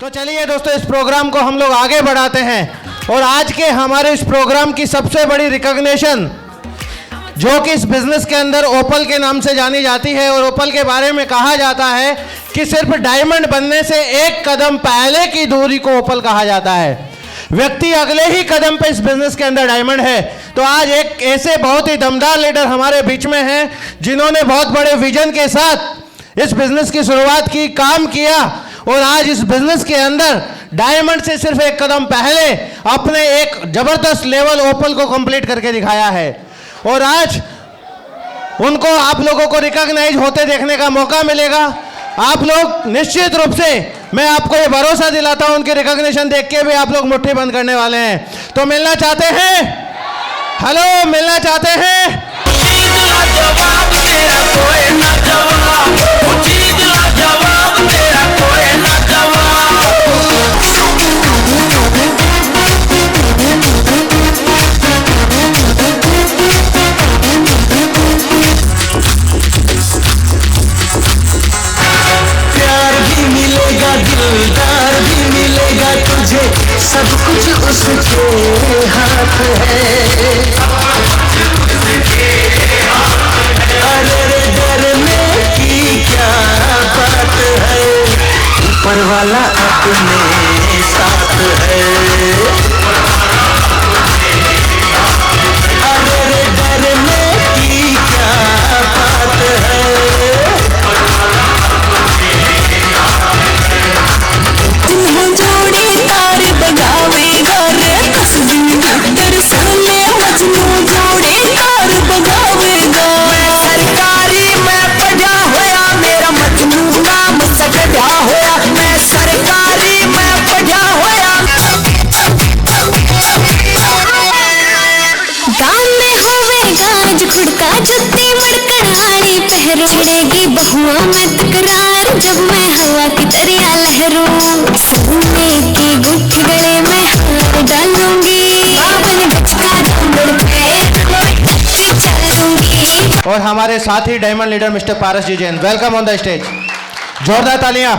तो चलिए दोस्तों, इस प्रोग्राम को हम लोग आगे बढ़ाते हैं और आज के हमारे इस प्रोग्राम की सबसे बड़ी रिकॉग्निशन जो कि इस बिजनेस के अंदर ओपल के नाम से जानी जाती है और ओपल के बारे में कहा जाता है कि सिर्फ डायमंड बनने से एक कदम पहले की दूरी को ओपल कहा जाता है। व्यक्ति अगले ही कदम पे इस बिजनेस के अंदर डायमंड है। तो आज एक ऐसे बहुत ही दमदार लीडर हमारे बीच में हैं जिन्होंने बहुत बड़े विजन के साथ इस बिजनेस की शुरुआत की, काम किया और आज इस बिजनेस के अंदर डायमंड से सिर्फ एक कदम पहले अपने एक जबरदस्त लेवल ओपल को कंप्लीट करके दिखाया है और आज उनको आप लोगों को रिकॉग्नाइज होते देखने का मौका मिलेगा। आप लोग निश्चित रूप से, मैं आपको ये भरोसा दिलाता हूं, उनकी रिकॉग्निशन देख के भी आप लोग मुट्ठी बंद करने वाले हैं। तो मिलना चाहते हैं? हेलो, मिलना चाहते हैं? दिलदार भी मिलेगा तुझे, सब कुछ उसके हाथ है। अरे डरने की क्या बात है, ऊपर वाला अपने साथ है। अरे डरने की क्या बात है, पहरेगी बहुआ में तकरार जब मैं हवा की दरिया लहरूं। सोने की गुठ गले में हार डालूंगी, बावन गज का दौड़ पे चलूंगी। और हमारे साथ ही diamond leader mister Paras ji Jain, welcome on the stage. जोरदार तालियां।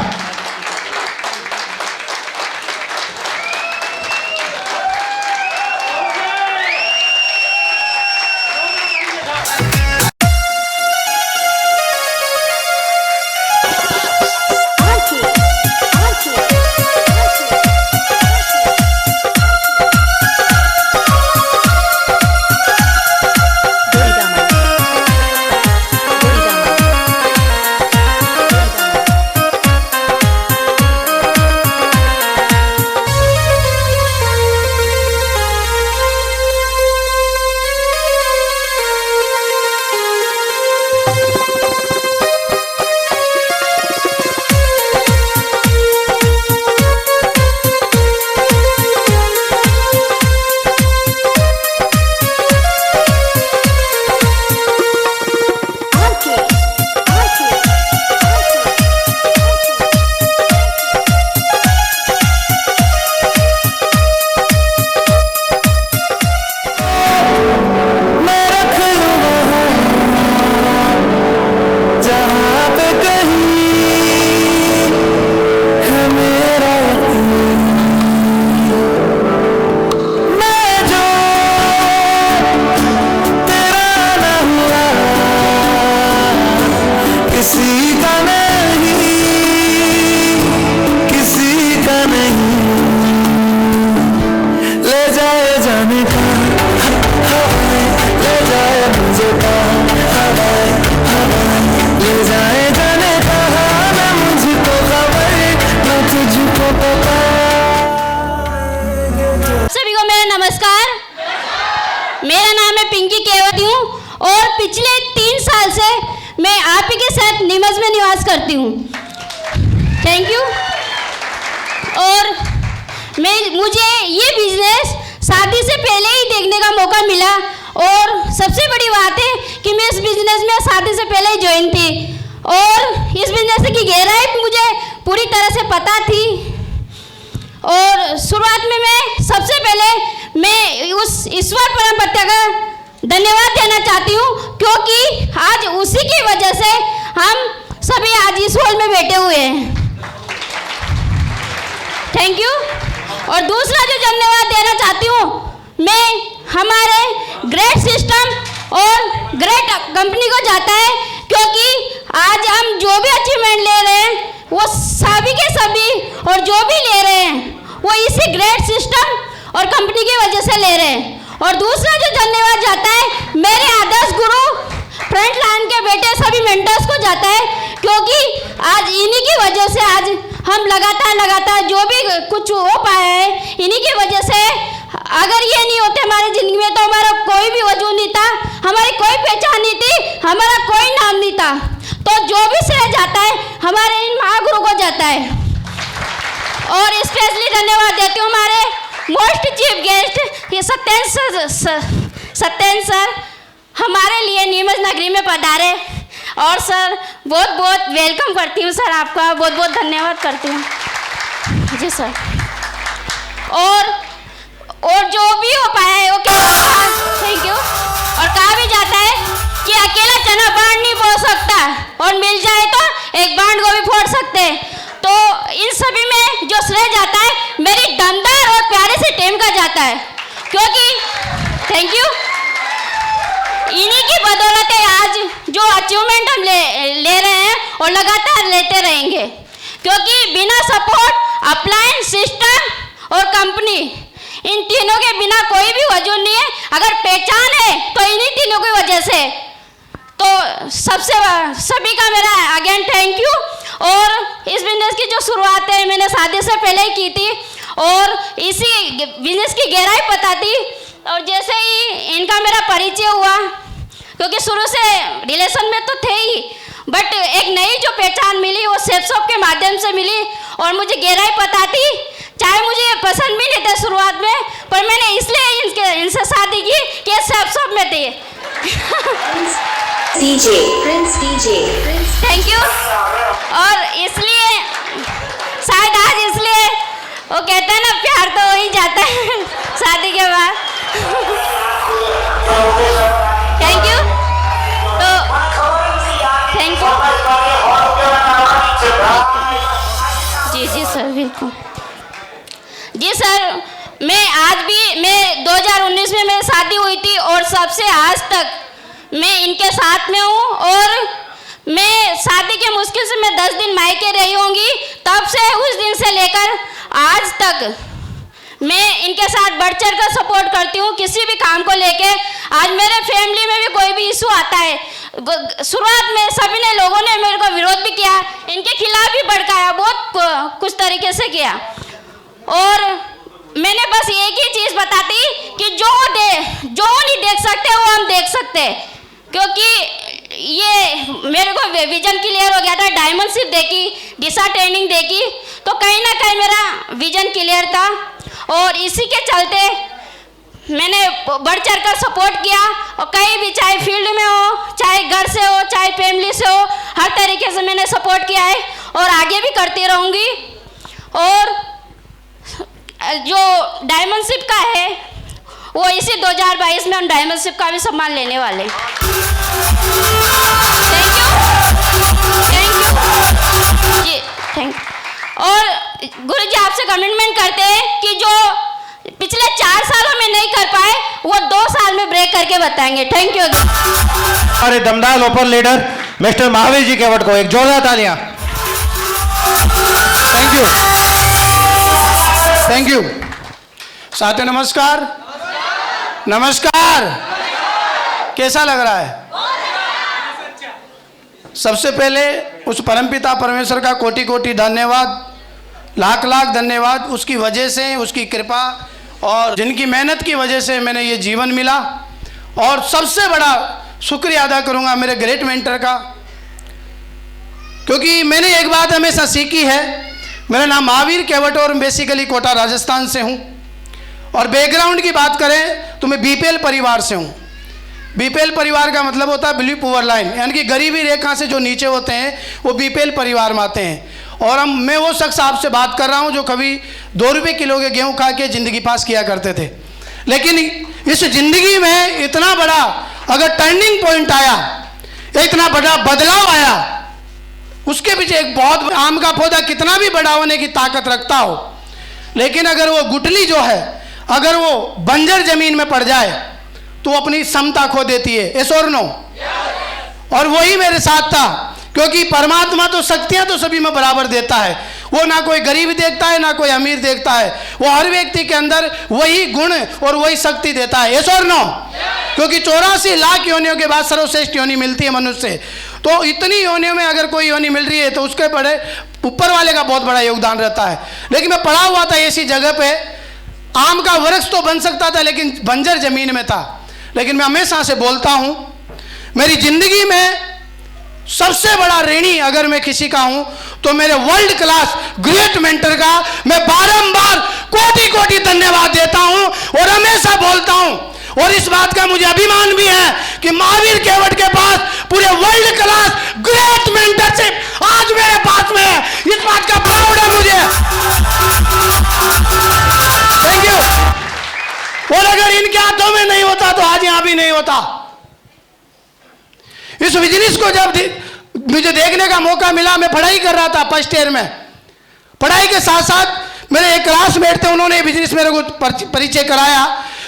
मेरा नाम है पिंकी केवती हूँ और पिछले 3 साल से मैं आप ही के साथ नीमच में निवास करती हूँ। Thank you. और मुझे ये बिजनेस शादी से पहले ही देखने का मौका मिला और सबसे बड़ी बात है कि मैं इस बिजनेस में शादी से पहले ही ज्वाइन थी और इस बिजनेस की गहराई मुझे पूरी तरह से पता थी। और शुरुआत में मैं सबसे पहले मैं उस ईश्वर परमपिता का धन्यवाद देना चाहती हूँ क्योंकि आज उसी की वजह से हम सभी आज इस हॉल में बैठे हुए हैं। Thank you. और दूसरा जो धन्यवाद देना चाहती हूँ मैं हमारे ग्रेट सिस्टम और ग्रेट कंपनी को जाता है, क्योंकि आज हम जो भी अचीवमेंट ले रहे हैं वो सभी के सभी और जो भी ले रहे हैं वो इसी ग्रेट सिस्टम और कंपनी की वजह से ले रहे हैं। और दूसरा जो धन्यवाद जाता है मेरे आदर्श गुरु फ्रंट लाइन के बेटे सभी मेंटर्स को जाता है, क्योंकि आज इन्हीं की वजह से आज हम लगातार जो भी कुछ हो पाया है इन्हीं की वजह से। अगर ये नहीं होते हमारी ज़िंदगी में तो हमारा कोई भी वजूद नहीं था, हमारी कोई पहचान नहीं थी, हमारा कोई नाम नहीं था। तो जो भी श्रेय जाता है हमारे इन महागुरु को जाता है। और स्पेशली धन्यवाद देती हूँ हमारे मोस्ट चीफ गेस्ट ये सत्येंद्र सर हमारे लिए नीमच नगरी में पधारे। और सर बहुत बहुत वेलकम करती हूँ सर, आपका बहुत बहुत धन्यवाद करती हूँ जी सर। और जो भी हो पाया है वो थैंक यू। और कहा भी जाता है कि अकेला चना बांट नहीं फोड़ सकता, और मिल जाए तो एक बांट को भी फोड़ सकते हैं। तो इन सभी में जो श्रेय जाता है मेरी दमदार और प्यारी सी टीम का जाता है, क्योंकि थैंक यू इन्हीं की बदौलत है आज जो अचीवमेंट हम ले रहे हैं और लगातार लेते रहेंगे, क्योंकि बिना सपोर्ट अप्लायंस सिस्टम और कंपनी इन तीनों के बिना कोई भी वजूद नहीं है। अगर पहचान है तो इन्हीं तीनों की वजह से। तो सभी का मेरा अगेन थैंक यू। और इस बिजनेस की जो शुरुआत है मैंने शादी से पहले ही की थी और इसी बिजनेस की गहराई पता थी। और जैसे ही इनका मेरा परिचय हुआ, क्योंकि शुरू से रिलेशन में तो थे ही, बट एक नई जो पहचान मिली वो सेफ शॉप के माध्यम से मिली और मुझे गहराई पता थी। चाहे मुझे ये पसंद भी नहीं था शुरुआत में, पर मैंने इसलिए इनसे शादी की कि सेफ शॉप में थे। Thank you. और इसलिए शायद आज इसलिए वो कहते हैं ना प्यार तो हो ही जाता है शादी के बाद। Thank you. तो थैंक यू जी सर बिल्कुल जी सर। मैं 2019 में मेरी शादी हुई थी और सबसे आज तक मैं इनके साथ में हूँ। और मैं शादी के मुश्किल से मैं 10 दिन मायके रही होंगी, तब से उस दिन से लेकर आज तक मैं इनके साथ बढ़ चढ़ कर सपोर्ट करती हूँ किसी भी काम को लेके। आज मेरे फैमिली में भी कोई भी इशू आता है, शुरुआत में सभी ने लोगों ने मेरे को विरोध भी किया, इनके खिलाफ भी भड़काया, बहुत कुछ तरीके से किया। और मैंने बस एक ही चीज़ बताती कि जो नहीं देख सकते वो हम देख सकते हैं, क्योंकि ये मेरे को विजन क्लियर हो गया था। डायमंड शिप देखी, दिशा ट्रेनिंग देखी, तो कहीं ना कहीं मेरा विजन क्लियर था और इसी के चलते मैंने बढ़ चढ़ कर सपोर्ट किया। और कहीं भी चाहे फील्ड में हो, चाहे घर से हो, चाहे फैमिली से हो, हर तरीके से मैंने सपोर्ट किया है और आगे भी करती रहूँगी। और जो डायमंड शिप का है वो इसी 2022 में हम डायमंड शिप का भी सम्मान लेने वाले हैं। थैंक यू जी थैंक यू। और गुरु जी आपसे कमिटमेंट करते हैं कि जो पिछले 4 सालों में नहीं कर पाए वो 2 साल में ब्रेक करके बताएंगे। Thank you. हमारे दमदार open leader mister Mahavir ji केवट को एक जोरदार तालियां। Thank you thank you. साथियों नमस्कार नमस्कार। कैसा लग रहा है? सबसे पहले उस परमपिता परमेश्वर का कोटि कोटि धन्यवाद, लाख लाख धन्यवाद। उसकी वजह से, उसकी कृपा और जिनकी मेहनत की वजह से मैंने ये जीवन मिला। और सबसे बड़ा शुक्रिया अदा करूंगा मेरे ग्रेट मेंटर का, क्योंकि मैंने एक बात हमेशा सीखी है। मेरा नाम महावीर केवट और बेसिकली कोटा राजस्थान से हूँ। और बैकग्राउंड की बात करें तो मैं बीपीएल परिवार से हूँ। बीपीएल परिवार का मतलब होता है बिलो पुअर लाइन, यानी कि गरीबी रेखा से जो नीचे होते हैं वो बीपीएल परिवार में आते हैं। और मैं वो शख्स आपसे बात कर रहा हूँ जो कभी 2 रुपये किलो के गेहूँ खा के ज़िंदगी पास किया करते थे। लेकिन इस ज़िंदगी में इतना बड़ा अगर टर्निंग पॉइंट आया, इतना बड़ा बदलाव आया, उसके पीछे एक बहुत आम का पौधा कितना भी बड़ा होने की ताकत रखता हो, लेकिन अगर वो गुठली जो है अगर वो बंजर जमीन में पड़ जाए तो वो अपनी समता खो देती है। यस और नो? और वही मेरे साथ था, क्योंकि परमात्मा तो शक्तियां तो सभी में बराबर देता है। वो ना कोई गरीब देखता है ना कोई अमीर देखता है, वो हर व्यक्ति के अंदर वही गुण और वही शक्ति देता है। यस और नो? क्योंकि 84 लाख योनियों के बाद सर्वश्रेष्ठ योनि मिलती है मनुष्य से। तो इतनी योनियों में अगर कोई योनि मिल रही है तो उसके बड़े ऊपर वाले का बहुत बड़ा योगदान रहता है। लेकिन मैं पढ़ा हुआ था ऐसी जगह पे, आम का वृक्ष तो बन सकता था लेकिन बंजर जमीन में था। लेकिन मैं हमेशा से बोलता हूं, मेरी जिंदगी में सबसे बड़ा ऋणी अगर मैं किसी का हूं तो मेरे वर्ल्ड क्लास ग्रेट मेंटर का मैं बारंबार कोटि कोटि धन्यवाद देता हूं और हमेशा बोलता हूं। और इस बात का मुझे अभिमान भी है कि महावीर केवट के पास पूरे वर्ल्ड क्लास ग्रेट मेंटरशिप आज मेरे पास में है। इस बात का प्राउड है मुझे। Thank you. और अगर इनके हाथों में नहीं होता तो आज यहां भी नहीं होता। इस बिजनेस को जब मुझे देखने का मौका मिला, मैं पढ़ाई कर रहा था फर्स्ट ईयर में, पढ़ाई के साथ साथ मेरे एक क्लासमेट थे, उन्होंने बिजनेस मेरे को परिचय कराया।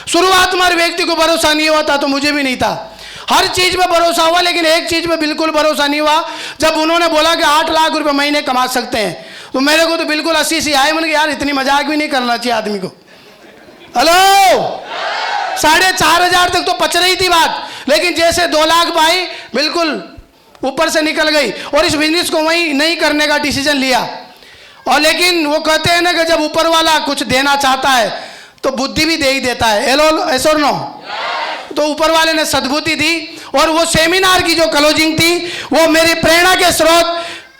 शुरुआत में हर व्यक्ति को भरोसा नहीं हुआ था, तो मुझे भी नहीं था। हर चीज में भरोसा हुआ लेकिन एक चीज में बिल्कुल भरोसा नहीं हुआ। जब उन्होंने बोला कि 8 लाख रुपए महीने कमा सकते हैं तो मेरे को तो बिल्कुल 80 सी आए। मैंने कहा यार इतनी मजाक भी नहीं करना चाहिए आदमी को। हेलो, 4,500 तक तो पच रही थी बात, लेकिन जैसे 2 लाख पाई बिल्कुल ऊपर से निकल गई और इस बिजनेस को वहीं नहीं करने का डिसीजन लिया। और लेकिन वो कहते हैं ना कि जब ऊपर वाला कुछ देना चाहता है तो बुद्धि भी दे ही देता है। हेलो, ऐसा नो? तो ऊपर वाले ने सद्बुद्धि दी और वो सेमिनार की जो क्लोजिंग थी वो मेरी प्रेरणा के स्रोत,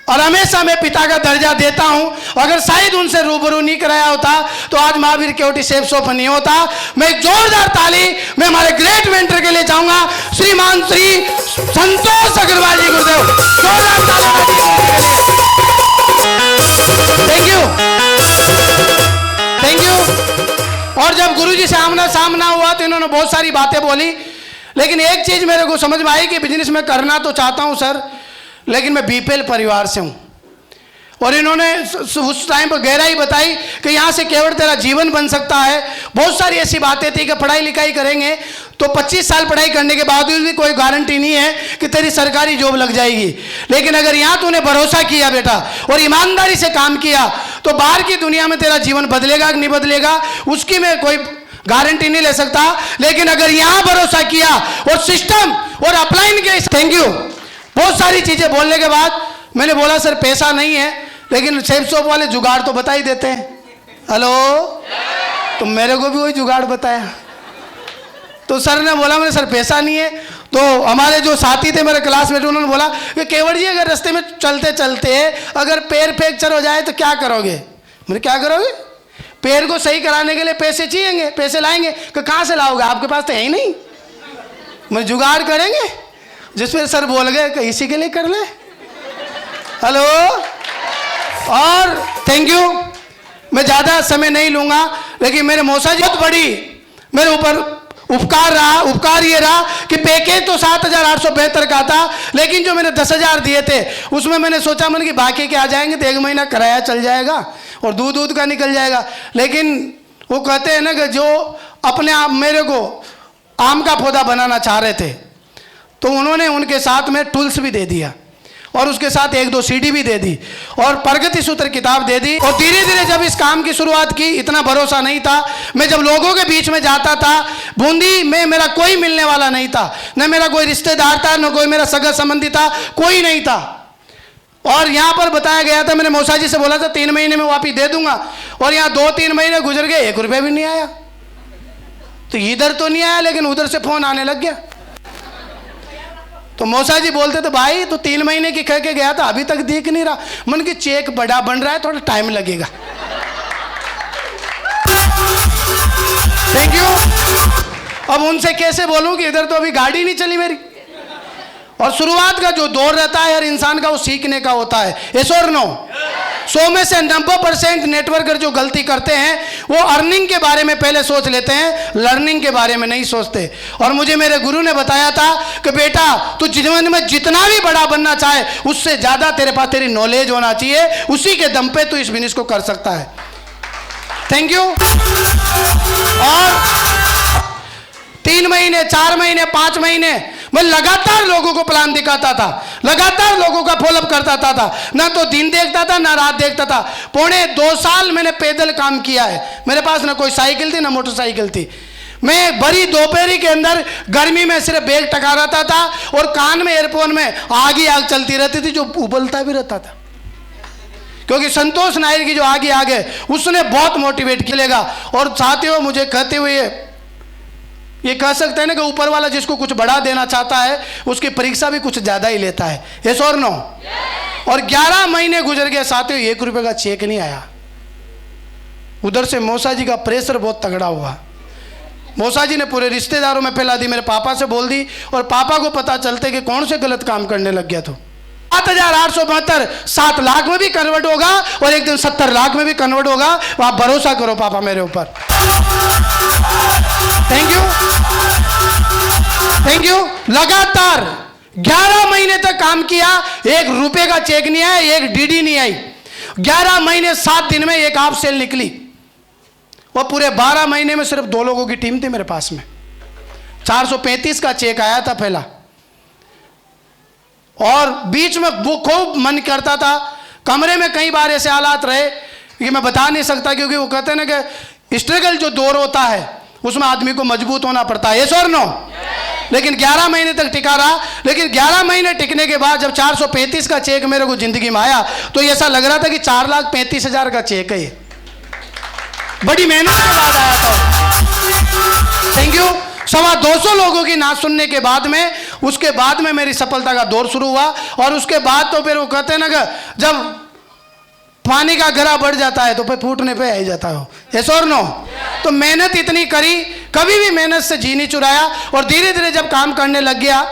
और हमेशा मैं पिता का दर्जा देता हूं। अगर शायद उनसे रूबरू नहीं कराया होता तो आज महावीर केवटी सेफ शॉप नहीं होता। मैं एक जोरदार ताली मैं हमारे ग्रेट मेंटर के लिए चाहूंगा, श्रीमान श्री संतोष अग्रवाल जी गुरुदेव। जोरदार ताली। Thank you, thank you. और जब गुरुजी से आमना सामना हुआ तो इन्होंने बहुत सारी बातें बोली, लेकिन एक चीज मेरे को समझ में आई कि बिजनेस में करना तो चाहता हूं सर, लेकिन मैं बीपीएल परिवार से हूं। और इन्होंने उस टाइम पर गहराई बताई कि यहाँ से केवल तेरा जीवन बन सकता है। बहुत सारी ऐसी बातें थी कि पढ़ाई लिखाई करेंगे तो 25 साल पढ़ाई करने के बावजूद भी कोई गारंटी नहीं है कि तेरी सरकारी जॉब लग जाएगी। लेकिन अगर यहाँ तूने भरोसा किया बेटा और ईमानदारी से काम किया तो बाहर की दुनिया में तेरा जीवन बदलेगा कि नहीं बदलेगा उसकी मैं कोई गारंटी नहीं ले सकता। लेकिन अगर यहाँ भरोसा किया और सिस्टम और अपलाइन किया। Thank you. बहुत सारी चीजें बोलने के बाद मैंने बोला सर पैसा नहीं है, लेकिन सेफ शॉप वाले जुगाड़ तो बता ही देते हैं। हेलो, तो मेरे को भी वही जुगाड़ बताया। तो सर ने बोला मैंने सर पैसा नहीं है। तो हमारे जो साथी थे मेरे क्लासमेट उन्होंने बोला कि केवट जी अगर रास्ते में चलते चलते अगर पैर फ्रैक्चर हो जाए तो क्या करोगे? मैंने क्या करोगे? पैर को सही कराने के लिए पैसे चाहिए, पैसे लाएंगे। कि कहाँ से लाओगे, आपके पास तो है ही नहीं। मैं जुगाड़ करेंगे। जिसमें सर बोल गए कि इसी के लिए कर ले। हेलो, और थैंक यू। मैं ज़्यादा समय नहीं लूँगा, लेकिन मेरे मौसा जी बहुत बड़ी मेरे ऊपर उपकार रहा। उपकार ये रहा कि पैकेज तो 7,872 का था, लेकिन जो मैंने 10,000 दिए थे उसमें मैंने सोचा मैंने कि बाकी के आ जाएंगे तो 1 महीना किराया चल जाएगा और दूध का निकल जाएगा। लेकिन वो कहते हैं ना कि जो अपने आप मेरे को आम का पौधा बनाना चाह रहे थे तो उन्होंने उनके साथ में टूल्स भी दे दिया और उसके साथ 1-2 सीडी भी दे दी और प्रगति सूत्र किताब दे दी। और धीरे धीरे जब इस काम की शुरुआत की इतना भरोसा नहीं था। मैं जब लोगों के बीच में जाता था बूंदी में मेरा कोई मिलने वाला नहीं था, न मेरा कोई रिश्तेदार था, न कोई मेरा सगा संबंधी था, कोई नहीं था। और यहाँ पर बताया गया था, मैंने मौसा जी से बोला था 3 महीने में वापिस दे दूंगा, और यहाँ 2-3 महीने गुजर गए, 1 रुपया भी नहीं आया। तो इधर तो नहीं आया लेकिन उधर से फोन आने लग गया। तो मौसा जी बोलते तो भाई तो 3 महीने की कह के गया था अभी तक दिख नहीं रहा। मन की चेक बड़ा बन रहा है, थोड़ा टाइम लगेगा। Thank you. अब उनसे कैसे बोलूं कि इधर तो अभी गाड़ी नहीं चली मेरी। और शुरुआत का जो दौर रहता है हर इंसान का वो सीखने का होता है। यस और नो? 100 में से 90% नेटवर्कर जो गलती करते हैं वो अर्निंग के बारे में पहले सोच लेते हैं, लर्निंग के बारे में नहीं सोचते। और मुझे मेरे गुरु ने बताया था कि बेटा तू जीवन में जितना भी बड़ा बनना चाहे उससे ज़्यादा तेरे पास तेरी नॉलेज होना चाहिए, उसी के दम पे तू इस बिजनेस को कर सकता है। Thank you. और 3 महीने, 4 महीने, 5 महीने मैं लगातार लोगों को प्लान दिखाता था, लगातार लोगों का फॉलोअप करता था, ना तो दिन देखता था ना रात देखता था। पौने 2 साल मैंने पैदल काम किया है। मेरे पास ना कोई साइकिल थी ना मोटरसाइकिल थी। मैं बड़ी दोपहरी के अंदर गर्मी में सिर्फ बैग टका रहता था और कान में एयरफोन में आग ही आग चलती रहती थी, जो उबलता भी रहता था, क्योंकि संतोष नायर की जो आगे आगे उसने बहुत मोटिवेट किया। और साथियों, मुझे कहते हुए ये कह सकते हैं ना कि ऊपर वाला जिसको कुछ बढ़ा देना चाहता है उसकी परीक्षा भी कुछ ज़्यादा ही लेता है। यस और नो? और 11 महीने गुजर गए साथियों, 1 रुपये का चेक नहीं आया। उधर से मौसा जी का प्रेशर बहुत तगड़ा हुआ। मौसा जी ने पूरे रिश्तेदारों में फैला दी, मेरे पापा से बोल दी, और पापा को पता चलते कि कौन से गलत काम करने लग गया। तो 7,872 7 लाख में भी कन्वर्ट होगा और एक दिन 70 लाख में भी कन्वर्ट होगा। आप भरोसा करो पापा मेरे ऊपर। Thank you, thank you. लगातार 11 महीने तक काम किया, 1 रुपए का चेक नहीं आया, 1 डीडी नहीं आई। 11 महीने 7 दिन में एक हाफ सेल निकली। और पूरे 12 महीने में सिर्फ 2 लोगों की टीम थी मेरे पास में। 435 का चेक आया था पहला। और बीच में वो खूब मन करता था, कमरे में कई बार ऐसे हालात रहे कि मैं बता नहीं सकता, क्योंकि वो कहते हैं ना कि स्ट्रगल जो दौर होता है उसमें आदमी को मजबूत होना पड़ता है। यस और नो? लेकिन 11 महीने तक टिका रहा। लेकिन 11 महीने टिकने के बाद जब 435 का चेक मेरे को जिंदगी में आया तो ऐसा लग रहा था कि 4,35,000 का चेक है। ये बड़ी मेहनत के बाद आया था। Thank you. 225 लोगों की ना सुनने के बाद में, उसके बाद में मेरी सफलता का दौर शुरू हुआ। और उसके बाद तो फिर वो कहते हैं ना कि जब पानी का गरा बढ़ जाता है तो फिर फूटने पे आ जाता हो। यस और नो? तो मेहनत इतनी करी, कभी भी मेहनत से जी नहीं चुराया। और धीरे धीरे जब काम करने लग गया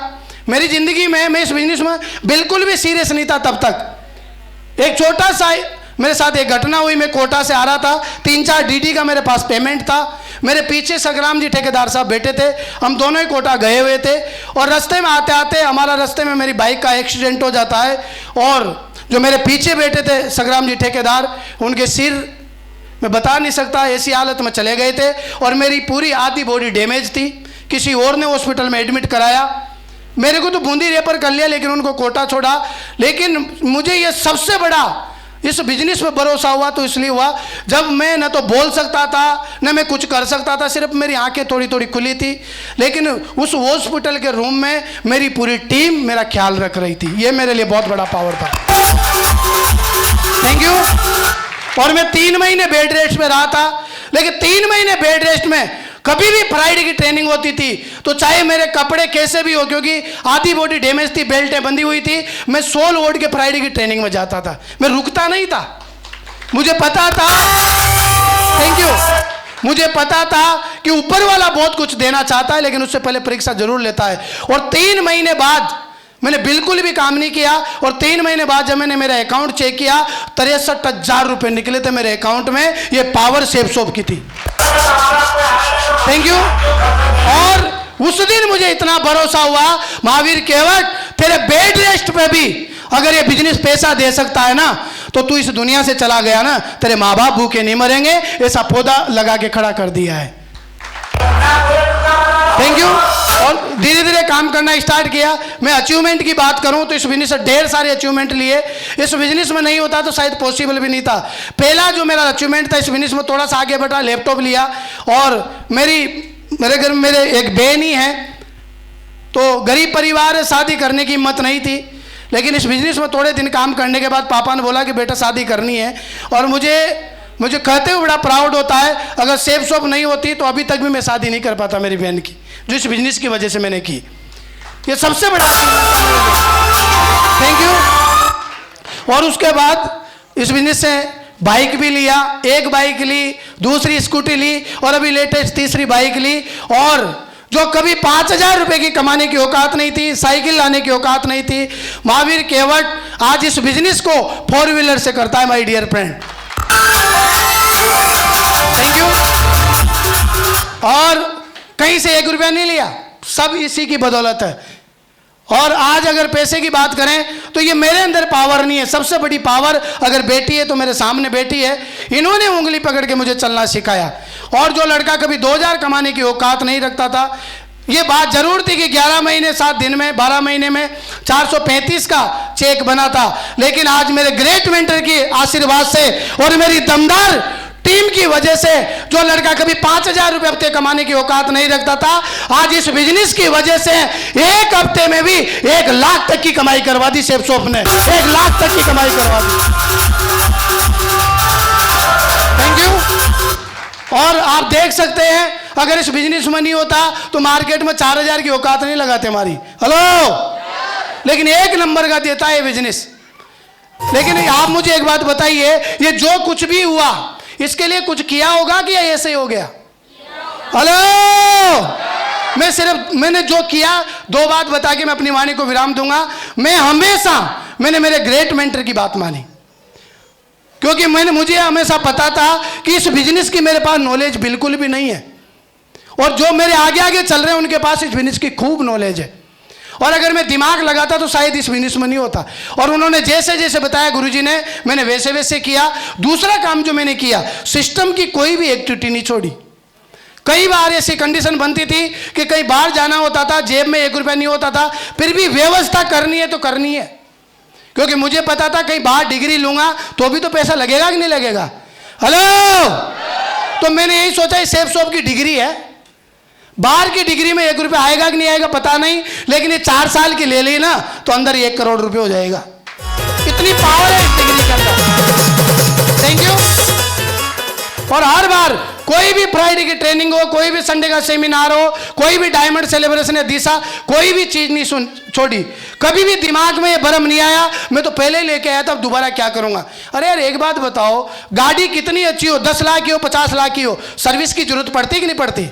मेरी जिंदगी में, मैं इस बिजनेस में बिल्कुल भी सीरियस नहीं था तब तक। एक छोटा सा मेरे साथ एक घटना हुई। मैं कोटा से आ रहा था, 3-4 डीडी का मेरे पास पेमेंट था। मेरे पीछे संग्राम जी ठेकेदार साहब बैठे थे, हम दोनों ही कोटा गए हुए थे। और रास्ते में आते आते हमारा रास्ते में मेरी बाइक का एक्सीडेंट हो जाता है। और जो मेरे पीछे बैठे थे संग्राम जी ठेकेदार, उनके सिर मैं बता नहीं सकता ऐसी हालत में चले गए थे। और मेरी पूरी आधी बॉडी डैमेज थी। किसी और ने हॉस्पिटल में एडमिट कराया, मेरे को तो बूंदी रेफर कर लिया, लेकिन उनको कोटा छोड़ा। लेकिन मुझे ये सबसे बड़ा इस बिजनेस पे भरोसा हुआ तो इसलिए हुआ जब मैं न तो बोल सकता था न मैं कुछ कर सकता था, सिर्फ मेरी आंखें थोड़ी थोड़ी खुली थी। लेकिन उस हॉस्पिटल के रूम में मेरी पूरी टीम मेरा ख्याल रख रही थी। ये मेरे लिए बहुत बड़ा पावर था। Thank you. और मैं 3 महीने बेड रेस्ट में रहा था। लेकिन 3 महीने बेड रेस्ट में कभी भी फ्राइडे की ट्रेनिंग होती थी तो चाहे मेरे कपड़े कैसे भी हो, क्योंकि आधी बॉडी डैमेज थी, बेल्टें बंधी हुई थी, मैं 16 ओढ़ के फ्राइडे की ट्रेनिंग में जाता था। मैं रुकता नहीं था। मुझे पता था, थैंक यू, मुझे पता था कि ऊपर वाला बहुत कुछ देना चाहता है, लेकिन उससे पहले परीक्षा जरूर लेता है। और 3 महीने बाद मैंने बिल्कुल भी काम नहीं किया। और 3 महीने बाद जब मैंने मेरा अकाउंट चेक किया 63,000 रुपये निकले थे मेरे अकाउंट में। ये पावर सेफ शॉप की थी। Thank you. और उस दिन मुझे इतना भरोसा हुआ, महावीर केवट तेरे बेड रेस्ट पे भी अगर ये बिजनेस पैसा दे सकता है ना तो तू इस दुनिया से चला गया ना, तेरे माँ बाप भूखे नहीं मरेंगे। ऐसा पौधा लगा के खड़ा कर दिया है। Thank you. और धीरे धीरे काम करना स्टार्ट किया। मैं अचीवमेंट की बात करूं तो इस बिजनेस से ढेर सारे अचीवमेंट लिए। इस बिजनेस में नहीं होता तो शायद पॉसिबल भी नहीं था। पहला जो मेरा अचीवमेंट था इस बिजनेस में, थोड़ा सा आगे बढ़ा, लैपटॉप लिया। और मेरे घर में मेरे एक बहन ही है, तो गरीब परिवार है, शादी करने की हिम्मत नहीं थी। लेकिन इस बिजनेस में थोड़े दिन काम करने के बाद पापा ने बोला कि बेटा शादी करनी है। और मुझे कहते हुए बड़ा प्राउड होता है, अगर सेफ शॉप नहीं होती तो अभी तक भी मैं शादी नहीं कर पाता मेरी बहन की, जो इस बिजनेस की वजह से मैंने की। ये सबसे बड़ा थैंक यू। और उसके बाद इस बिजनेस से बाइक भी लिया, एक बाइक ली, दूसरी स्कूटी ली और अभी लेटेस्ट तीसरी बाइक ली। और जो कभी 5,000 रुपये की कमाने की औकात नहीं थी, साइकिल लाने की औकात नहीं थी, महावीर केवट आज इस बिजनेस को 4 व्हीलर से करता है। My dear friend, thank you. और कहीं से 1 रुपया नहीं लिया, सब इसी की बदौलत है। और आज अगर पैसे की बात करें तो ये मेरे अंदर पावर नहीं है, सबसे बड़ी पावर अगर बेटी है तो मेरे सामने बेटी है। इन्होंने उंगली पकड़ के मुझे चलना सिखाया। और जो लड़का कभी 2000 कमाने की औकात नहीं रखता था, ये बात जरूर थी कि 11 महीने 7 दिन में 12 महीने में 435 का चेक बना था, लेकिन आज मेरे ग्रेट मेंटर की आशीर्वाद से और मेरी दमदार टीम की वजह से जो लड़का कभी 5000 रुपये हफ्ते कमाने की औकात नहीं रखता था, आज इस बिजनेस की वजह से एक हफ्ते में भी 1 लाख तक की कमाई करवा दी। शेफ शॉप ने 1 लाख तक की कमाई करवा दी। Thank you. और आप देख सकते हैं, अगर इस बिजनेस में नहीं होता तो मार्केट में 4000 की औकात नहीं लगाते हमारी। हेलो, लेकिन 1 नंबर का देता है बिजनेस। लेकिन आप मुझे एक बात बताइए, ये जो कुछ भी हुआ इसके लिए कुछ किया होगा कि ऐसे ही हो गया? हेलो, मैंने जो किया 2 बात बता के मैं अपनी वाणी को विराम दूंगा। मैंने मेरे ग्रेट मेंटर की बात मानी, क्योंकि मुझे हमेशा पता था कि इस बिजनेस की मेरे पास नॉलेज बिल्कुल भी नहीं है, और जो मेरे आगे आगे चल रहे हैं उनके पास इस बिजनेस की खूब नॉलेज है। और अगर मैं दिमाग लगाता तो शायद इस बिजनेस में नहीं होता। और उन्होंने जैसे जैसे बताया गुरुजी ने, मैंने वैसे वैसे किया। दूसरा काम जो मैंने किया, सिस्टम की कोई भी एक्टिविटी नहीं छोड़ी। कई बार ऐसी कंडीशन बनती थी कि कहीं बाहर जाना होता था, जेब में 1 रुपया नहीं होता था, फिर भी व्यवस्था करनी है तो करनी है, क्योंकि मुझे पता था कहीं बाहर डिग्री लूंगा तो भी तो पैसा लगेगा कि नहीं लगेगा। हेलो, तो मैंने यही सोचा शेफ शॉप की डिग्री है, बाहर की डिग्री में 1 रुपया आएगा कि नहीं आएगा पता नहीं, लेकिन ये 4 साल की ले ली ना तो अंदर 1 करोड़ रुपए हो जाएगा। इतनी पावर है इस डिग्री के अंदर। Thank you. और हर बार कोई भी फ्राइडे की ट्रेनिंग हो, कोई भी संडे का सेमिनार हो, कोई भी डायमंड सेलिब्रेशन या दिशा, कोई भी चीज नहीं छोड़ी। कभी भी दिमाग में ये भरम नहीं आया मैं तो पहले लेके आया था, अब दोबारा क्या करूंगा। अरे यार एक बात बताओ, गाड़ी कितनी अच्छी हो, 10 लाख की हो, 50 लाख की हो, सर्विस की जरूरत पड़ती कि नहीं पड़ती?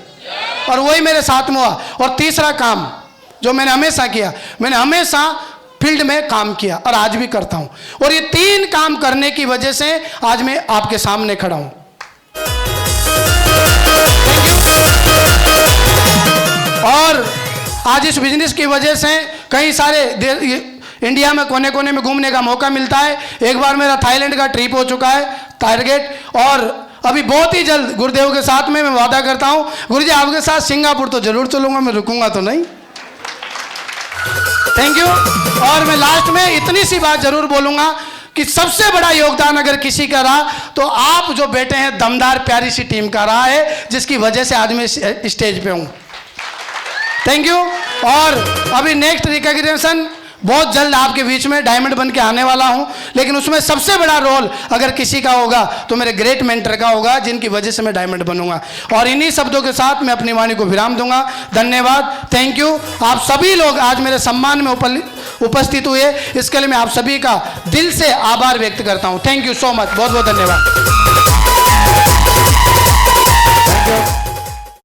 और वही मेरे साथ में हुआ। और तीसरा काम जो मैंने हमेशा किया, मैंने हमेशा फील्ड में काम किया और आज भी करता हूं। और ये 3 काम करने की वजह से आज मैं आपके सामने खड़ा हूं। Thank you. और आज इस बिजनेस की वजह से कई सारे इंडिया में कोने कोने में घूमने का मौका मिलता है। एक बार मेरा थाईलैंड का ट्रिप हो चुका है, टारगेट, और अभी बहुत ही जल्द गुरुदेव के साथ में मैं वादा करता हूं, गुरुजी आपके साथ सिंगापुर तो जरूर चलूंगा, मैं रुकूंगा तो नहीं। Thank you. और मैं लास्ट में इतनी सी बात जरूर बोलूंगा कि सबसे बड़ा योगदान अगर किसी का रहा तो आप जो बेटे हैं, दमदार प्यारी सी टीम का रहा है, जिसकी वजह से आज मैं स्टेज पे हूं। Thank you. और अभी नेक्स्ट रिकॉग्निशन बहुत जल्द आपके बीच में डायमंड बन के आने वाला हूं, लेकिन उसमें सबसे बड़ा रोल अगर किसी का होगा तो मेरे ग्रेट मेंटर का होगा, जिनकी वजह से मैं डायमंड बनूंगा। और इन्हीं शब्दों के साथ मैं अपनी वाणी को विराम दूंगा। धन्यवाद, थैंक यू। आप सभी लोग आज मेरे सम्मान में उपस्थित हुए, इसके लिए मैं आप सभी का दिल से आभार व्यक्त करता हूं। थैंक यू सो मच, बहुत बहुत धन्यवाद।